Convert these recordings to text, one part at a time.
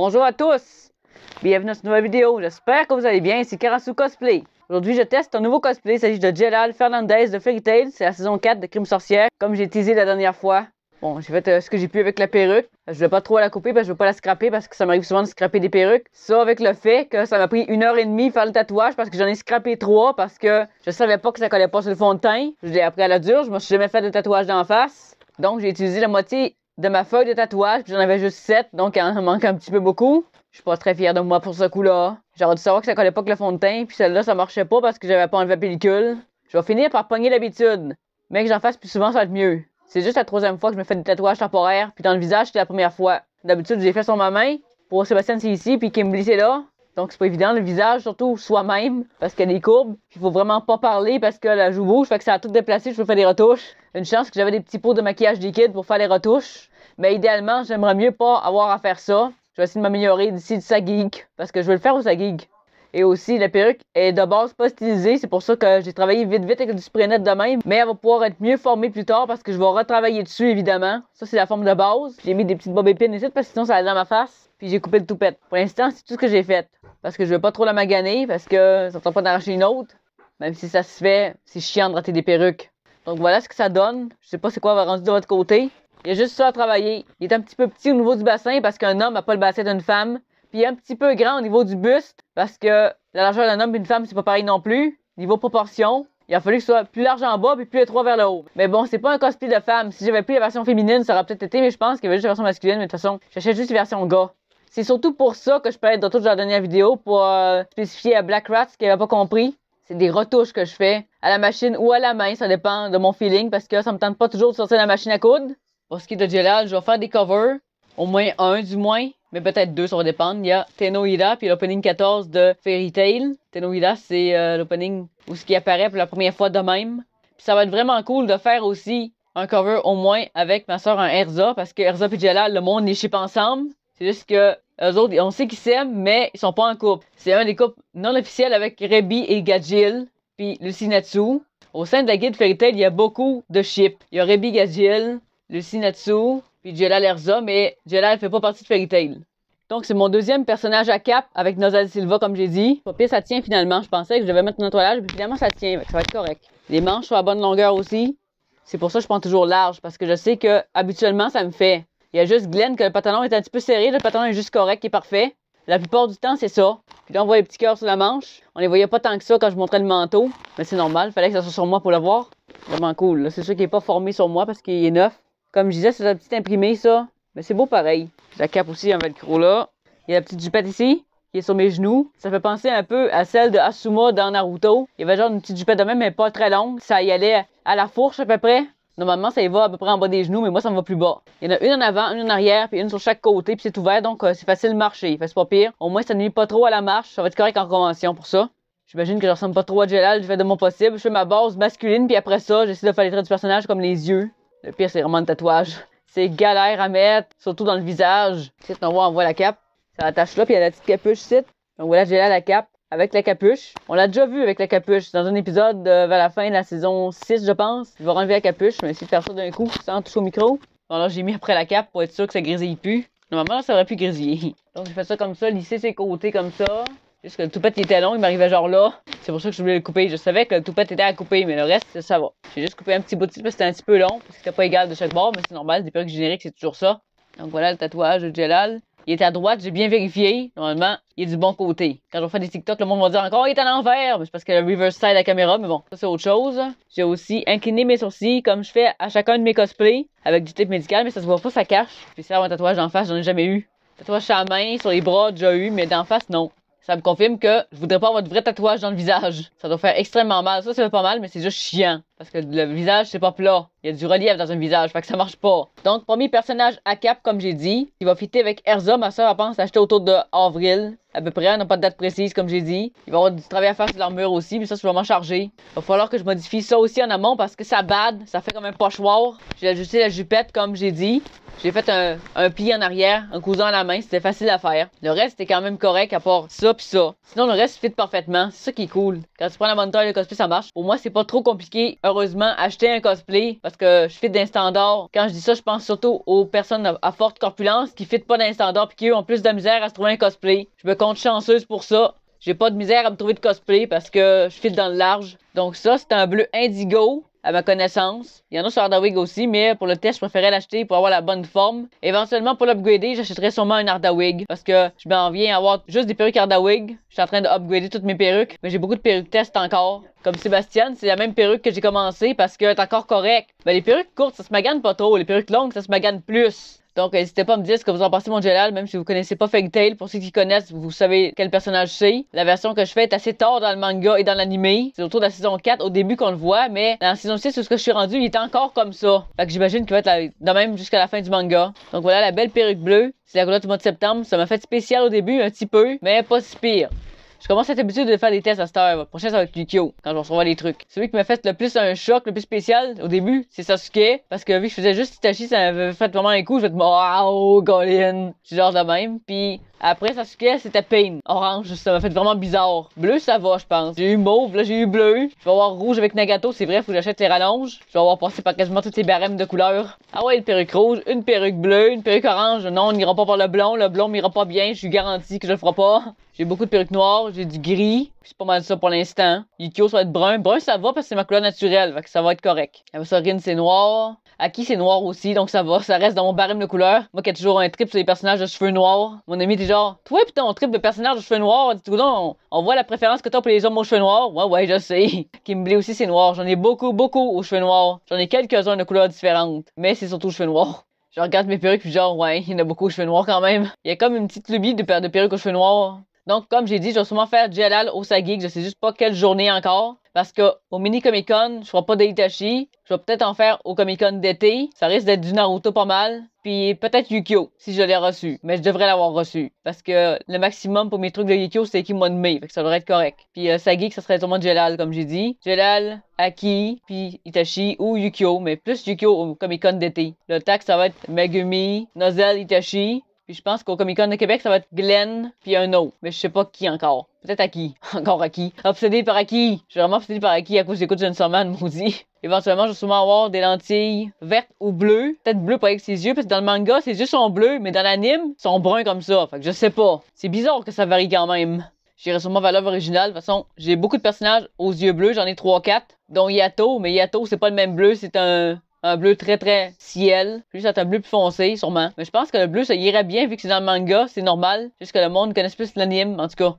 Bonjour à tous! Bienvenue dans cette nouvelle vidéo, j'espère que vous allez bien, c'est Karasu Cosplay. Aujourd'hui, je teste un nouveau cosplay, il s'agit de Jelal Fernandez de Fairy Tail, c'est la saison 4 de Crime Sorcière, comme j'ai teasé la dernière fois. Bon, j'ai fait ce que j'ai pu avec la perruque. Je voulais pas trop la couper parce que je veux pas la scraper parce que ça m'arrive souvent de scraper des perruques. Ça avec le fait que ça m'a pris 1h30 faire le tatouage parce que j'en ai scrapé 3 parce que je savais pas que ça collait pas sur le fond de teint. Je l'ai appris à la dure, je me suis jamais fait de tatouage d'en face. Donc j'ai utilisé la moitié de ma feuille de tatouage, puis j'en avais juste 7, donc il en manque un petit peu beaucoup. Je suis pas très fière de moi pour ce coup-là. J'aurais dû savoir que ça collait pas que le fond de teint, puis celle-là ça marchait pas parce que j'avais pas enlevé la pellicule. Je vais finir par pogner l'habitude, mais que j'en fasse plus souvent ça va être mieux. C'est juste la 3e fois que je me fais des tatouages temporaires, puis dans le visage c'était la première fois. D'habitude j'ai fait sur ma main, pour Sébastien c'est ici, puis Kimberly c'est là. Donc c'est pas évident, le visage, surtout soi-même, parce qu'il y a des courbes. Il faut vraiment pas parler parce que la joue bouge, fait que ça a tout déplacé, je peux faire des retouches. Une chance que j'avais des petits pots de maquillage liquide pour faire les retouches. Mais idéalement, j'aimerais mieux pas avoir à faire ça. Je vais essayer de m'améliorer d'ici du Sageek, parce que je veux le faire au Sageek. Et aussi, la perruque est de base pas stylisée, c'est pour ça que j'ai travaillé vite avec du spray net de même. Mais elle va pouvoir être mieux formée plus tard parce que je vais retravailler dessus évidemment. Ça c'est la forme de base. J'ai mis des petites bobes épines ici parce que sinon ça allait dans ma face. Puis j'ai coupé le toupette. Pour l'instant, c'est tout ce que j'ai fait. Parce que je veux pas trop la maganer, parce que ça ne tente pas d'arracher une autre. Même si ça se fait, c'est chiant de rater des perruques. Donc voilà ce que ça donne. Je sais pas c'est quoi va rendu de votre côté. Il y a juste ça à travailler. Il est un petit peu petit au niveau du bassin parce qu'un homme n'a pas le bassin d'une femme. Puis il est un petit peu grand au niveau du buste parce que la largeur d'un homme et d'une femme, c'est pas pareil non plus. Niveau proportion, il a fallu que ce soit plus large en bas puis plus étroit vers le haut. Mais bon, c'est pas un cosplay de femme. Si j'avais pris la version féminine, ça aurait peut-être été, mais je pense qu'il y avait juste la version masculine. Mais de toute façon, j'achète juste la version gars. C'est surtout pour ça que je peux être de tout dans la dernière vidéo pour spécifier à Black Rat ce qu'il avait pas compris. C'est des retouches que je fais à la machine ou à la main, ça dépend de mon feeling parce que ça me tente pas toujours de sortir la machine à coudre. Pour ce qui est de Jelal, je vais faire des covers, au moins un du moins, mais peut-être 2, ça va dépendre. Il y a Tenohira puis l'opening 14 de Fairy Tail. Tenohira, c'est l'opening où ce qui apparaît pour la première fois de même. Puis ça va être vraiment cool de faire aussi un cover au moins avec ma soeur en Erza parce que Erza et Jelal, le monde les ship ensemble. C'est juste que eux autres, on sait qu'ils s'aiment, mais ils sont pas en couple. C'est un des couples non officiels avec Rebi et Gajil, puis Lucy Natsu. Au sein de la guide Fairy Tail, il y a beaucoup de ships. Il y a Rebi Gajil, Lucy Natsu, puis Jelal Erza, mais Jelal fait pas partie de Fairy Tail. Donc c'est mon deuxième personnage à cap avec Nozal Silva, comme j'ai dit. Pas pire, ça tient finalement. Je pensais que je devais mettre un nettoyage, mais finalement ça tient, ça va être correct. Les manches sont à bonne longueur aussi. C'est pour ça que je prends toujours large, parce que je sais que habituellement ça me fait. Il y a juste Glenn que le pantalon est un petit peu serré, le pantalon est juste correct, il est parfait. La plupart du temps, c'est ça. Puis là, on voit les petits cœurs sur la manche. On les voyait pas tant que ça quand je montrais le manteau. Mais c'est normal, fallait que ça soit sur moi pour le voir. Vraiment cool. C'est sûr qu'il est pas formé sur moi parce qu'il est neuf. Comme je disais, c'est un petit imprimé, ça. Mais c'est beau pareil. La cape aussi en velcro là. Il y a la petite jupette ici, qui est sur mes genoux. Ça fait penser un peu à celle de Asuma dans Naruto. Il y avait genre une petite jupette de même, mais pas très longue. Ça y allait à la fourche à peu près. Normalement, ça y va à peu près en bas des genoux, mais moi, ça me va plus bas. Il y en a une en avant, une en arrière, puis une sur chaque côté, puis c'est ouvert, donc c'est facile de marcher. Fait c'est pas pire. Au moins, ça ne nuit pas trop à la marche. Ça va être correct en convention pour ça. J'imagine que je ressemble pas trop à Jelal. Je fais de mon possible. Je fais ma base masculine, puis après ça, j'essaie de faire les traits du personnage comme les yeux. Le pire, c'est vraiment le tatouage. C'est galère à mettre, surtout dans le visage. Ici, on voit la cape. Ça attache là, puis il y a la petite capuche ici. Donc voilà, Jelal la cape. Avec la capuche. On l'a déjà vu avec la capuche dans un épisode vers la fin de la saison 6, je pense. Je vais enlever la capuche, je vais essayer de faire ça d'un coup sans toucher au micro. Bon, là, j'ai mis après la cape pour être sûr que ça grésille plus. Normalement, là, ça aurait pu grésiller. Donc, j'ai fait ça comme ça, lisser ses côtés comme ça. Juste que le toupette il était long, il m'arrivait genre là. C'est pour ça que je voulais le couper. Je savais que le toupette était à couper, mais le reste, ça va. J'ai juste coupé un petit bout de parce que c'était un petit peu long, parce que c'était pas égal de chaque bord, mais c'est normal, des perruques génériques, c'est toujours ça. Donc voilà le tatouage de Jelal. Il est à droite, j'ai bien vérifié. Normalement, il est du bon côté. Quand je vais faire des TikTok, le monde va dire encore, il est à l'envers. Mais c'est parce que le reverse side de la caméra, mais bon, ça c'est autre chose. J'ai aussi incliné mes sourcils comme je fais à chacun de mes cosplays avec du tape médical, mais ça se voit pas, ça cache. Puis ça, un tatouage en face, j'en ai jamais eu. Tatouage sur la main, sur les bras, déjà eu, mais d'en face, non. Ça me confirme que je voudrais pas avoir de vrai tatouage dans le visage. Ça doit faire extrêmement mal. Ça fait pas mal, mais c'est juste chiant. Parce que le visage, c'est pas plat. Il y a du relief dans un visage, fait que ça marche pas. Donc, premier personnage à cap, comme j'ai dit, il va fitter avec Erza. Ma soeur, elle pense l'acheter autour de avril. À peu près, on n'a pas de date précise, comme j'ai dit. Il va y avoir du travail à faire sur l'armure aussi, mais ça, c'est vraiment chargé. Il va falloir que je modifie ça aussi en amont parce que ça bade. Ça fait comme un pochoir. J'ai ajusté la jupette, comme j'ai dit. J'ai fait un pli en arrière, un cousin à la main, c'était facile à faire. Le reste était quand même correct à part ça pis ça. Sinon le reste fit parfaitement, c'est ça qui est cool. Quand tu prends la bonne taille de cosplay ça marche. Pour moi c'est pas trop compliqué heureusement acheter un cosplay parce que je fit d'un standard. Quand je dis ça, je pense surtout aux personnes à forte corpulence qui fit pas d'un standard puis qui eux ont plus de misère à se trouver un cosplay. Je me compte chanceuse pour ça. J'ai pas de misère à me trouver de cosplay parce que je fit dans le large. Donc ça, c'est un bleu indigo. À ma connaissance. Il y en a sur Ardawig aussi, mais pour le test, je préférais l'acheter pour avoir la bonne forme. Éventuellement, pour l'upgrader, j'achèterais sûrement un Ardawig parce que je m'en viens à avoir juste des perruques Ardawig. Je suis en train de upgrader toutes mes perruques, mais j'ai beaucoup de perruques test encore. Comme Sébastien, c'est la même perruque que j'ai commencé parce qu'elle est encore correcte. Ben, les perruques courtes, ça se magane pas trop. Les perruques longues, ça se magane plus. Donc, n'hésitez pas à me dire ce que vous en pensez, mon Jelal, même si vous connaissez pas Fairy Tail. Pour ceux qui connaissent, vous savez quel personnage c'est. La version que je fais est assez tard dans le manga et dans l'anime. C'est autour de la saison 4, au début qu'on le voit, mais dans la saison 6, où ce que je suis rendu, il est encore comme ça. Fait que j'imagine qu'il va être de même jusqu'à la fin du manga. Donc voilà, la belle perruque bleue. C'est la couleur du mois de septembre. Ça m'a fait spécial au début, un petit peu, mais pas si pire. Je commence à être habitué de faire des tests à cette heure. Le prochain, ça va être Yukio, quand je vais recevoir les trucs. Celui qui m'a fait le plus un choc, le plus spécial, au début, c'est Sasuke. Parce que vu que je faisais juste Itachi, ça m'avait fait vraiment un coup. Je vais te dire, wow, Colin. Je suis genre de même. Puis après, Sasuke, c'était Pain. Orange, ça m'a fait vraiment bizarre. Bleu, ça va, je pense. J'ai eu mauve, là, j'ai eu bleu. Je vais avoir rouge avec Nagato, c'est vrai, faut que j'achète les rallonges. Je vais avoir passé par quasiment toutes les barèmes de couleurs. Ah ouais, une perruque rouge, une perruque bleue, une perruque orange. Non, on n'ira pas par le blond. Le blond m'ira pas bien, je suis garanti que je le ferai pas. J'ai beaucoup de perruques noires, j'ai du gris. C'est pas mal ça pour l'instant. Yukio, ça va être brun. Brun, ça va parce que c'est ma couleur naturelle. Fait que ça va être correct. Rin, c'est noir. Aki, c'est noir aussi, donc ça va. Ça reste dans mon barème de couleurs. Moi qui ai toujours un trip sur les personnages de cheveux noirs. Mon ami était genre, toi pis ton trip de personnage de cheveux noirs. On voit la préférence que t'as pour les hommes aux cheveux noirs. Ouais, je sais. Kimberly aussi, c'est noir. J'en ai beaucoup aux cheveux noirs. J'en ai quelques-uns de couleurs différentes. Mais c'est surtout aux cheveux noirs. Je regarde mes perruques puis genre, ouais, il y en a beaucoup aux cheveux noirs quand même. Il y a comme une petite lubie de perruques aux cheveux noirs. Donc, comme j'ai dit, je vais sûrement faire Jelal au Sagig. Je sais juste pas quelle journée encore. Parce que au mini Comic Con, je ferai pas d'Itachi. Je vais peut-être en faire au Comic Con d'été. Ça risque d'être du Naruto pas mal. Puis peut-être Yukio, si je l'ai reçu. Mais je devrais l'avoir reçu. Parce que le maximum pour mes trucs de Yukio, c'est écrit mois de mai. Fait que ça devrait être correct. Puis Sagig, ça serait sûrement Jelal, comme j'ai dit. Jelal, Aki, puis Itachi ou Yukio. Mais plus Yukio au Comic Con d'été. Le tag, ça va être Megumi, Nozel, Itachi. Puis je pense qu'au Comic Con de Québec, ça va être Glenn, puis un autre. Mais je sais pas qui encore. Peut-être Aki. Encore Aki. Obsédé par Aki. Je suis vraiment obsédé par Aki à cause j'écoute Chainsaw Man, maudit. Éventuellement, je vais sûrement avoir des lentilles vertes ou bleues. Peut-être bleu pas avec ses yeux, parce que dans le manga, ses yeux sont bleus, mais dans l'anime, ils sont bruns comme ça. Fait que je sais pas. C'est bizarre que ça varie quand même. J'irai sûrement vers l'œuvre originale. De toute façon, j'ai beaucoup de personnages aux yeux bleus. J'en ai 3-4. Dont Yato. Mais Yato, c'est pas le même bleu. C'est un bleu très ciel. Lui, c'est un bleu plus foncé, sûrement. Mais je pense que le bleu, ça irait bien vu que c'est dans le manga. C'est normal. Juste que le monde connaisse plus l'anime. En tout cas,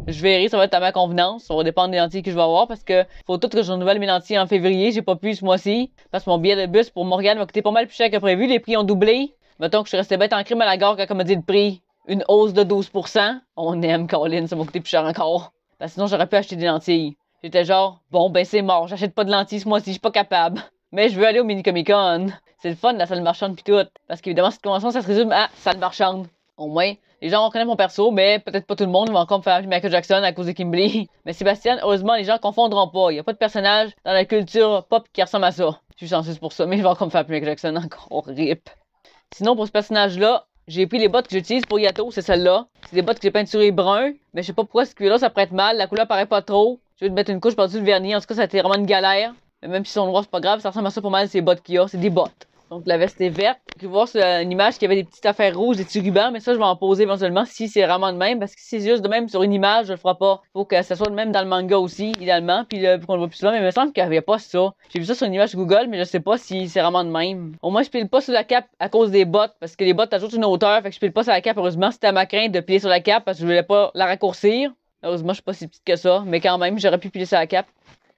je verrai, ça va être à ma convenance. Ça va dépendre des lentilles que je vais avoir parce que faut tout que je renouvelle mes lentilles en février. J'ai pas pu ce mois-ci. Parce que mon billet de bus pour Montréal m'a coûté pas mal plus cher que prévu. Les prix ont doublé. Mettons que je suis resté bête en crime à la gare quand on m'a dit le prix. Une hausse de 12%. On aime, Colin. Ça m'a coûté plus cher encore. Parce que sinon, j'aurais pu acheter des lentilles. J'étais genre, bon, ben c'est mort. J'achète pas de lentilles ce mois-ci. Je suis pas capable. Mais je veux aller au mini Comic Con. C'est le fun de la salle marchande pis tout. Parce qu'évidemment, cette convention, ça se résume à salle marchande. Au moins, les gens vont connaître mon perso, mais peut-être pas tout le monde va encore me faire appeler Michael Jackson à cause de Kimberly. Mais Sébastien, heureusement, les gens confondront pas. Il y a pas de personnage dans la culture pop qui ressemble à ça. Je suis sensible pour ça, mais je vais encore me faire appeler Michael Jackson encore. RIP. Sinon, pour ce personnage-là, j'ai pris les bottes que j'utilise pour Yato, c'est celle-là. C'est des bottes que j'ai peinturées brun, mais je sais pas pourquoi ce cuir-là, ça prête mal. La couleur paraît pas trop. Je vais te mettre une couche par-dessus le vernis. En tout cas, ça a été vraiment une galère. Mais même si son noir, c'est pas grave, ça ressemble à ça pour mal, ces bottes qu'il y a. C'est des bottes. Donc la veste est verte. Vous pouvez voir sur une image qu'il y avait des petites affaires rouges, des petits rubans, mais ça, je vais en poser éventuellement si c'est vraiment de même. Parce que si c'est juste de même sur une image, je le ferai pas. Faut que ça soit de même dans le manga aussi, idéalement. Puis qu'on le voit plus souvent, mais il me semble qu'il n'y avait pas ça. J'ai vu ça sur une image Google, mais je sais pas si c'est vraiment de même. Au moins, je pile pas sur la cape à cause des bottes. Parce que les bottes ajoutent une hauteur, fait que je pile pas sur la cape. Heureusement, c'était à ma crainte de piler sur la cape parce que je voulais pas la raccourcir. Heureusement, je suis pas si petite que ça, mais quand même, j'aurais pu piler sur la cape.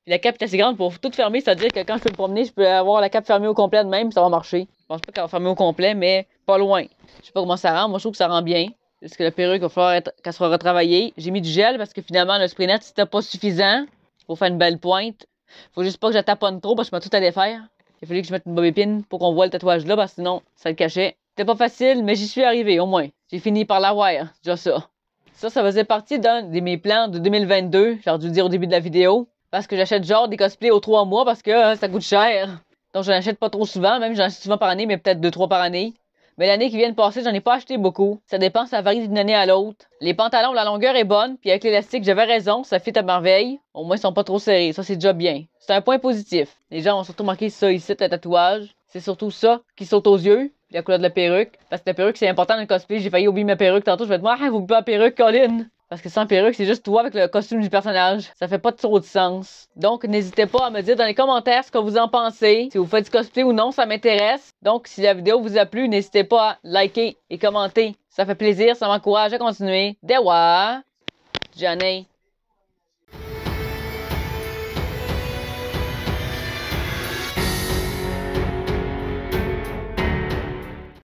Puis la cape est assez grande pour tout fermer, c'est-à-dire que quand je peux me promener, je peux avoir la cape fermée au complet de même, ça va marcher. Je pense pas qu'elle va fermer au complet, mais pas loin. Je sais pas comment ça rend, moi je trouve que ça rend bien. Parce que la perruque va falloir qu'elle soit retravaillée. J'ai mis du gel parce que finalement le spray net c'était pas suffisant pour faire une belle pointe. Faut juste pas que je la taponne trop parce que je vais tout à défaire. Il a fallu que je mette une bobépine pour qu'on voit le tatouage là parce que sinon ça le cachait. C'était pas facile, mais j'y suis arrivé au moins. J'ai fini par la wire, c'est déjà ça. Ça faisait partie d'un de mes plans de 2022, j'ai dû le dire au début de la vidéo. Parce que j'achète genre des cosplays aux 3 mois parce que ça coûte cher. Donc j'en achète pas trop souvent, même j'en achète souvent par année, mais peut-être 2-3 par année. Mais l'année qui vient de passer, j'en ai pas acheté beaucoup. Ça dépend, ça varie d'une année à l'autre. Les pantalons, la longueur est bonne, puis avec l'élastique, j'avais raison, ça fit à merveille. Au moins, ils sont pas trop serrés, ça c'est déjà bien. C'est un point positif. Les gens ont surtout marqué ça ici, le tatouage. C'est surtout ça qui saute aux yeux, puis la couleur de la perruque. Parce que la perruque, c'est important dans le cosplay. J'ai failli oublier ma perruque tantôt, je vais te dire, ah, vous pas la perruque, Colin. Parce que sans perruque, c'est juste toi avec le costume du personnage. Ça fait pas trop de sens. Donc, n'hésitez pas à me dire dans les commentaires ce que vous en pensez. Si vous faites du cosplay ou non, ça m'intéresse. Donc, si la vidéo vous a plu, n'hésitez pas à liker et commenter. Ça fait plaisir, ça m'encourage à continuer. Dewa, Johnny.